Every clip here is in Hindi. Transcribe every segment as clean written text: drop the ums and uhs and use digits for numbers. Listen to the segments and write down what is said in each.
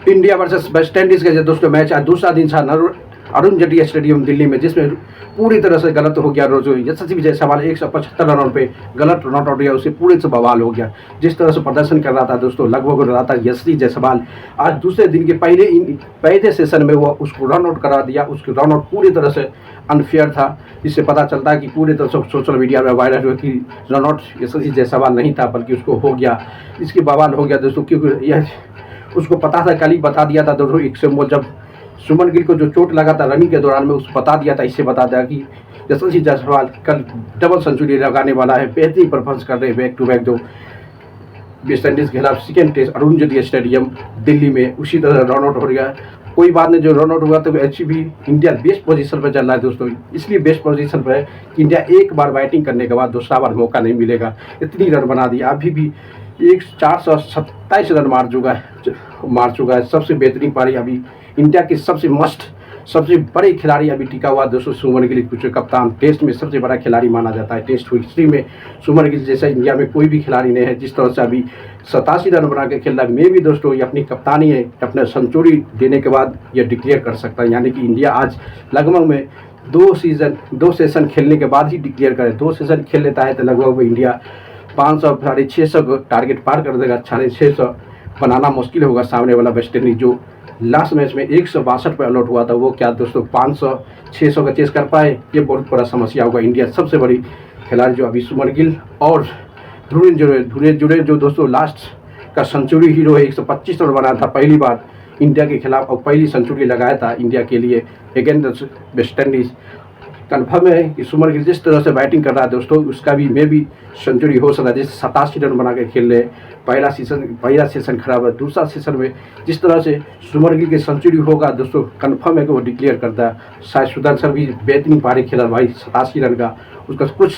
इंडिया वर्सेस वेस्ट इंडीज़ का जो दोस्तों मैच आज दूसरा दिन था अरुण जेटली स्टेडियम दिल्ली में, जिसमें पूरी तरह से गलत हो गया। रोजो यशस्वी जायसवाल 175 रनों पे गलत रन आउट गया, उसे पूरे से बवाल हो गया। जिस तरह से प्रदर्शन कर रहा था दोस्तों, लगभग रहा था यशस्वी जायसवाल, आज दूसरे दिन के पहले सेशन में वो उसको रन आउट करा दिया। उसके रन आउट पूरी तरह से अनफेयर था। इससे पता चलता है कि पूरी तरह से सोशल मीडिया में वायरल हुआ कि रन आउट यशस्वी जायसवाल नहीं था, बल्कि उसको हो गया। इसकी बवाल हो गया दोस्तों, क्योंकि यह उसको पता था, कल ही बता दिया था दोस्तों। एक से जब सुमन गिल को जो चोट लगा था रनिंग के दौरान में, उसको बता दिया था। इससे बता दिया कि यशस्वी जायसवाल कल डबल सेंचुरी लगाने वाला है। बेहतरीन परफॉर्मेंस कर रहे हैं बैक टू बैक जो वेस्ट इंडीज़ के खिलाफ second test Arun Jaitley stadium Delhi में। उसी तरह रन आउट हो गया। कोई बात नहीं, जो रन आउट हुआ तो एच भी इंडिया बेस्ट पोजीशन पर चल रहा है दोस्तों। इसलिए बेस्ट पोजीशन पर है कि इंडिया एक बार बैटिंग करने के बाद दूसरा बार मौका नहीं मिलेगा। इतनी रन बना दी, अभी भी 427 रन मार चुका है। सबसे बेहतरीन पारी अभी इंडिया के सबसे बड़े खिलाड़ी अभी टिका हुआ दोस्तों सुमन गिल, कुछ कप्तान। टेस्ट में सबसे बड़ा खिलाड़ी माना जाता है। टेस्ट हिस्ट्री में सुमन गिल जैसा इंडिया में कोई भी खिलाड़ी नहीं है। जिस तरह से अभी 87 रन बना के खेल रहा है, मैं भी दोस्तों ये अपनी कप्तानी है, अपने सेंचुरी देने के बाद ये डिक्लेयर कर सकता है। यानी कि इंडिया आज लगभग में दो सेशन खेलने के बाद ही डिक्लेयर करे। 2 सेशन खेल लेता है तो लगभग इंडिया 500 650 को टारगेट पार कर देगा। 650 बनाना मुश्किल होगा। सामने वाला वेस्ट इंडीज जो लास्ट मैच में 162 पे ऑल आउट हुआ था, वो क्या दोस्तों 500 600 का चेस कर पाए, ये बहुत बड़ा समस्या होगा। इंडिया सबसे बड़ी खिलाड़ी जो अभी सुमन गिल और ध्रुव जुड़े जो दोस्तों लास्ट का सेंचुरी हीरो है। 125 रन बनाया था पहली बार इंडिया के खिलाफ, और पहली सेंचुरी लगाया था इंडिया के लिए अगेंस्ट वेस्ट इंडीज़। कन्फर्म है कि सुमन गिल जिस तरह से बैटिंग कर रहा है दोस्तों, उसका भी मे भी सेंचुरी हो सकता है। जैसे 87 रन बना के खेल रहे। पहला सेशन खराब है, दूसरा सेशन में जिस तरह से सुमन गिल की सेंचुरी होगा दोस्तों, कन्फर्म है कि वो डिक्लेयर करता है। शायद सुदर्शन भी बेहतरीन पारी खेला भाई, 87 रन का उसका कुछ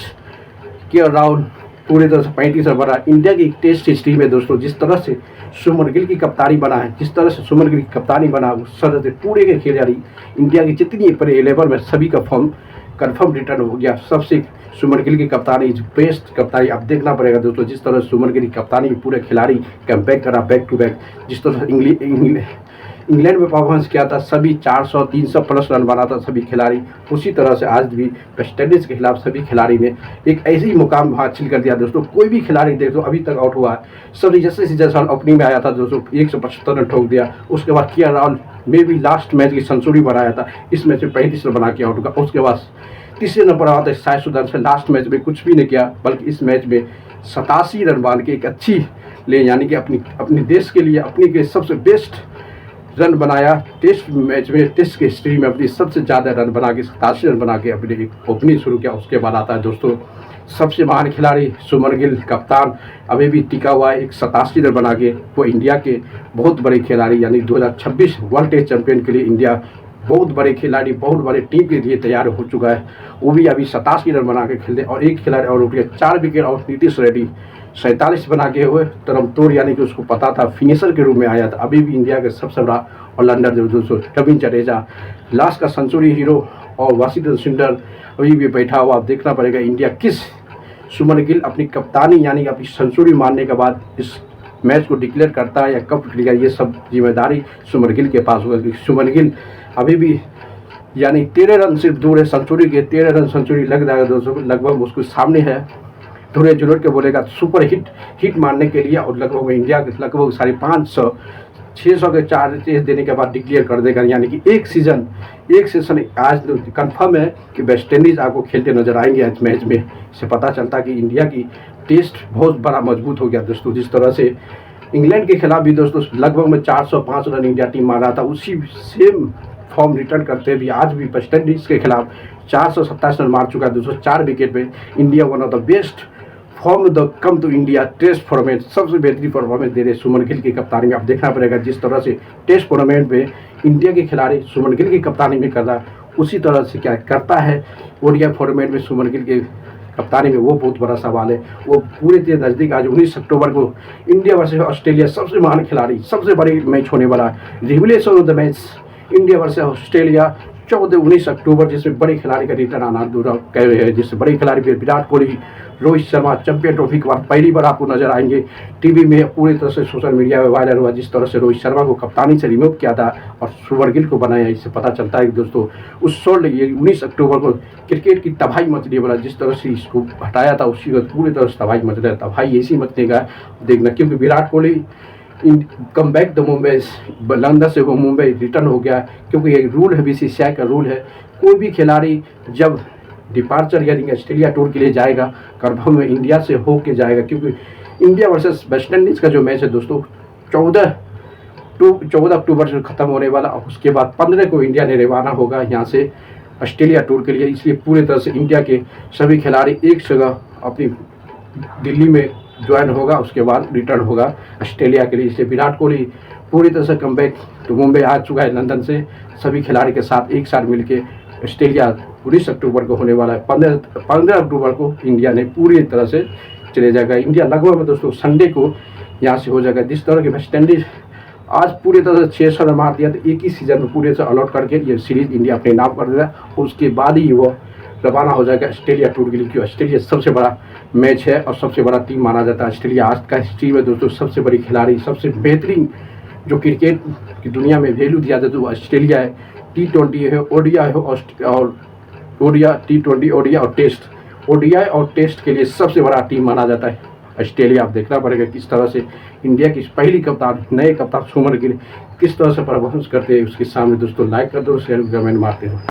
के राउंड पूरी तरह से 35 रन बना। इंडिया की टेस्ट हिस्ट्री में दोस्तों जिस तरह से सुमन गिल की कप्तानी बना है, जिस तरह से सुमन गिल की कप्तानी बना, उस तरह से पूरे के खिलाड़ी इंडिया की जितनी प्ले 11 में सभी का फॉर्म कन्फर्म रिटर्न हो गया। सबसे सुमन गिल की कप्तानी बेस्ट कप्तानी अब देखना पड़ेगा दोस्तों। जिस तरह सुमन गिल की कप्तानी पूरे खिलाड़ी कमबैक करा बैक टू बैक, जिस तरह इंग्लैंड में परफॉर्मेंस किया था, सभी 400 300 प्लस रन बना था सभी खिलाड़ी। उसी तरह से आज भी वेस्ट इंडीज़ के खिलाफ सभी खिलाड़ी ने एक ऐसी मुकाम हासिल कर दिया दोस्तों। कोई भी खिलाड़ी देख दो अभी तक आउट हुआ है, सब जैसे जायसवाल ओपनिंग में आया था दोस्तों, 175 रन ठोक दिया। उसके बाद के राहुल में भी लास्ट मैच की सेंचुरी बनाया था, इस मैच में 35 रन बना के आउट हुआ। उसके बाद तीसरे नंबर आता है साई सुदर्शन, लास्ट मैच में कुछ भी नहीं किया, बल्कि इस मैच में 87 रन बांध के एक अच्छी ले, यानी कि अपने देश के लिए अपने के सबसे बेस्ट रन बनाया। टेस्ट मैच में टेस्ट की हिस्ट्री में अपनी सबसे ज़्यादा रन बना के 87 रन बना के अपनी ओपनिंग शुरू किया। उसके बाद आता है दोस्तों सबसे महान खिलाड़ी सुमन गिल, कप्तान अभी भी टिका हुआ है, 87 रन बना के। वो इंडिया के बहुत बड़े खिलाड़ी, यानी 2026 वर्ल्ड टेस्ट चैंपियन के लिए इंडिया बहुत बड़े खिलाड़ी, बहुत बड़े टीम के लिए तैयार हो चुका है। वो भी अभी 87 रन बना के खेलते, और एक खिलाड़ी और उठ गया 4 विकेट, और नीतीश रेड्डी 47 बना के हुए तरमतोड़, यानी कि उसको पता था फिनिशर के रूप में आया था। अभी भी इंडिया के सबसे बड़ा ऑलराउंडर जो दोस्तों रविंद्र जडेजा लास्ट का सेंचुरी हीरो, और वाशिंगटन सुंदर अभी भी बैठा हुआ। अब देखना पड़ेगा इंडिया किस सुमन गिल अपनी कप्तानी यानी अपनी सेंचुरी मारने के बाद इस मैच को डिक्लेयर करता है या कब डिक्लेयर, ये सब जिम्मेदारी सुमन गिल के पास होगा। सुमन गिल अभी भी यानी 13 रन से दूर है सेंचुरी के, 13 रन सेंचुरी लग जाएगा दोस्तों, लगभग उसको सामने है। ध्रुव जुड़ के बोलेगा सुपर हिट मारने के लिए, और लगभग इंडिया के लगभग 550 600 के 4 चेस देने के बाद डिक्लेयर कर देगा। यानी कि एक सेशन आज कंफर्म है कि वेस्ट इंडीज़ आपको खेलते नजर आएंगे आज मैच में। इससे पता चलता कि इंडिया की टेस्ट बहुत बड़ा मजबूत हो गया दोस्तों। जिस तरह से इंग्लैंड के खिलाफ भी दोस्तों लगभग में 405 रन इंडिया टीम मार रहा था, उसी सेम फॉर्म रिटर्न करते भी आज भी वेस्ट इंडीज़ के खिलाफ 427 रन मार चुका है दोस्तों, 4 विकेट पे। India one of the best form the come to India test format, सबसे बेहतरीन परफॉर्मेंस दे रहे सुमन गिल की कप्तानी में। अब देखना पड़ेगा जिस तरह से टेस्ट टूर्नामेंट में इंडिया के खिलाड़ी सुमन गिल की कप्तानी में कर रहा है, उसी तरह से क्या करता है ओडीआई फॉर्मेट में सुमन गिल के कप्तानी में, वो बहुत बड़ा सवाल है। वो पूरे तेज नज़दीक आज 19 अक्टूबर को इंडिया वर्सेस ऑस्ट्रेलिया, सबसे महान खिलाड़ी, सबसे बड़ी मैच होने वाला है। Revelation of the match India versus Australia 14-19 अक्टूबर, जिसमें बड़े खिलाड़ी का रिटर्न आना दूर कह रहे हैं, जिससे बड़े खिलाड़ी फिर विराट कोहली, रोहित शर्मा चैंपियन ट्रॉफी के बाद पहली बार आपको नजर आएंगे। टीवी में पूरी तरह से सोशल मीडिया में वायरल हुआ जिस तरह से रोहित शर्मा को कप्तानी से रिमूव किया था और शुभमन गिल को बनाया। इससे पता चलता है कि दोस्तों उस 19 अक्टूबर को क्रिकेट की तबाही मचने वाला, जिस तरह से इसको हटाया था उसी वक्त पूरी तरह से तबाही मच रहा है। तबाही ऐसी मचने का देखना, क्योंकि Virat Kohli come back the Mumbai, London से वो मुंबई रिटर्न हो गया, क्योंकि एक रूल है, बीसीसीआई का रूल है, कोई भी खिलाड़ी जब डिपार्चर यानी ऑस्ट्रेलिया टूर के लिए जाएगा, करभम में इंडिया से होके जाएगा, क्योंकि इंडिया वर्सेस वेस्ट इंडीज़ का जो मैच है दोस्तों 14 अक्टूबर से ख़त्म होने वाला, और उसके बाद 15 को इंडिया ने रवाना होगा यहाँ से ऑस्ट्रेलिया टूर के लिए। इसलिए पूरी तरह से इंडिया के सभी खिलाड़ी एक जगह अपनी दिल्ली में ज्वाइन होगा, उसके बाद रिटर्न होगा ऑस्ट्रेलिया के लिए। इसलिए विराट कोहली पूरी तरह से कम बैक तो मुंबई आ चुका है लंदन से, सभी खिलाड़ी के साथ एक साथ मिलके ऑस्ट्रेलिया 19 अक्टूबर को होने वाला है। 15 अक्टूबर को इंडिया ने पूरी तरह से चले जाएगा। इंडिया लगभग में दोस्तों संडे को यहाँ से हो जाएगा। जिस तरह के वेस्ट इंडीज आज पूरी तरह से 600 रन मार दिया, तो एक ही सीजन में पूरे से अलॉट करके ये सीरीज इंडिया अपने नाम कर देगा, और उसके बाद ही वो रवाना हो जाएगा ऑस्ट्रेलिया टूर के लिए, क्योंकि ऑस्ट्रेलिया सबसे बड़ा मैच है और सबसे बड़ा टीम माना जाता है ऑस्ट्रेलिया। आज का हिस्ट्री में दोस्तों सबसे बड़ी खिलाड़ी, सबसे बेहतरीन जो क्रिकेट की दुनिया में वैल्यू दिया जाता है वो ऑस्ट्रेलिया है। T20 है, ओडीआई है और T20 ओडीआई और टेस्ट, ओडीआई और टेस्ट के लिए सबसे बड़ा टीम माना जाता है ऑस्ट्रेलिया। आप देखना पड़ेगा किस तरह से इंडिया की पहली कप्तान, नए कप्तान शुभमन गिल किस तरह से परफॉर्मेंस करते हैं उसके सामने। दोस्तों लाइक कर दो, शेयर कमेंट मारते हो।